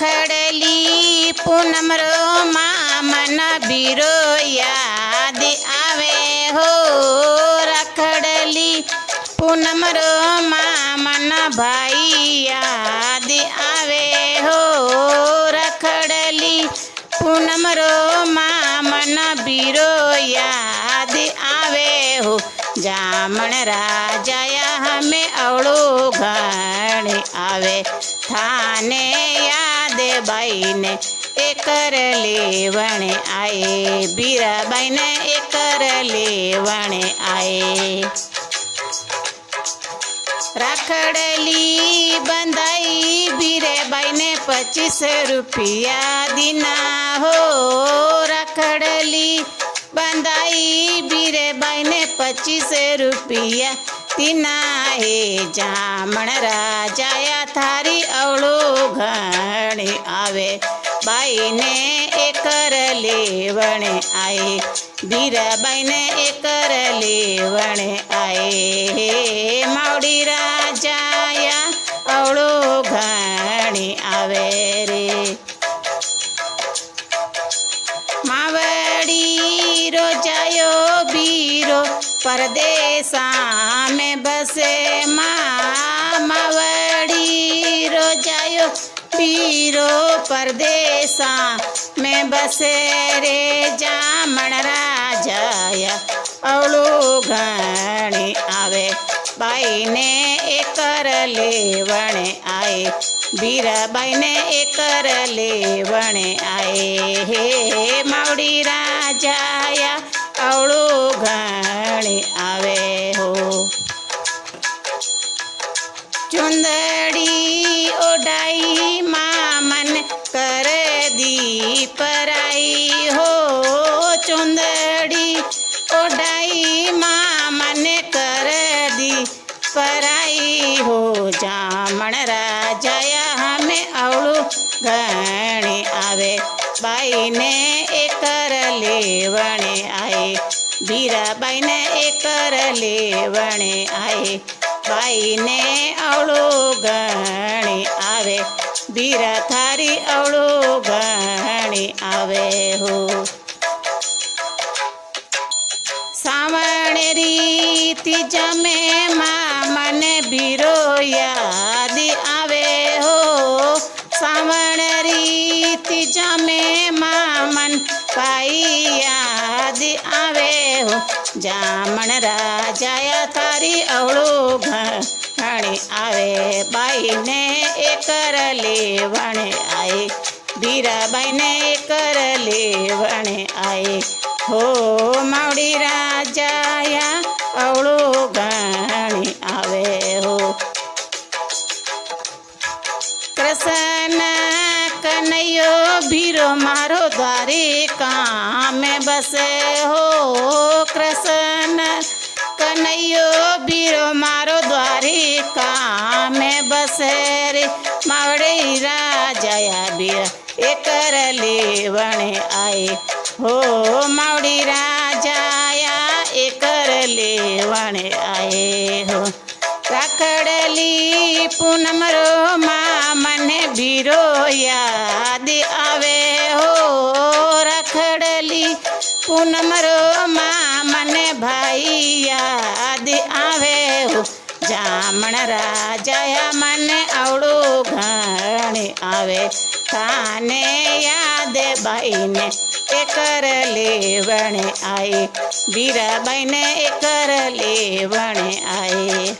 रखड़ली पूनम रो मामन बीरो याद आवे हो। रखड़ली पूनम रो मामन भाई याद आवे हो। रखड़ली पूनम रो मामन बीरो याद आवे हो। जामण राजाया हमें अवळो घण आवे। थाने याद बाई ने एकर लेवण आए। बीराबाई ने एकर लेवण आए। राखड़ली बंधाई बीराबाई ने 25 रुपया दीना हो। राखड़ली बंधाई बीराबाई ने 25 रुपया दीना है। जामण राजाया थारी अवळो घण आवे। बाई ने एकर लेवण आए। बीराबाई ने एकर लेवण आए। मावड़ी राजाया अवळो घण आवे रे। मावड़ी रोजायो बीरो परदेसा में बसे। मावड़ी रोजायो बीरो परदेसा में बसे रे। जामण राजाया अवळो घण आवे। बाई ने एकर लेवण आए। बीराबाई ने एकर लेवण आए। हे मावड़ी राजाया अवळो घण आवे हो। चुंदड़ी ओढ़ाई मामन कर दी पराई हो। चुंदड़ी ओढ़ाई मामन कर दी पराई हो। जामण राजाया हमें अवळो घण आवे। बाई ने एकर लेवण आए। बीराबाई ने एकर लेवण आए। बाई ने अवळो घण आवे। बीरा थारी अवळो घण आवे हो। सावण रीति जमे मामन बीरो याद आवे हो। सावण रीति जमे मामन भाई याद आवे हो। जामण राजाया थारी अवळो घण आवे। बाई ने एकर लेवण आए। बीराबाई ने एकर लेवण आए हो। मावड़ी राजाया अवळो घण आवे हो। कृष्ण कन्हैयो बीरो मारो द्वारिका में बसे हो। कृष्ण कन्हैयो बीरो मारो द्वारिका में बसे रे। मावड़ी राजाया बीरा एकर लेवण आए हो। मावड़ी राजाया एकर लेवण आए हो। राखड़ली पूनम रो मामन बीरो याद आवे हो। राखड़ली पूनम रो मामन भाई याद आवे हो। जामण राजाया मन अवळो घण आवे। थाने याद बाई ने एकर लेवण आए। बीराबाई ने एकर लेवण आए।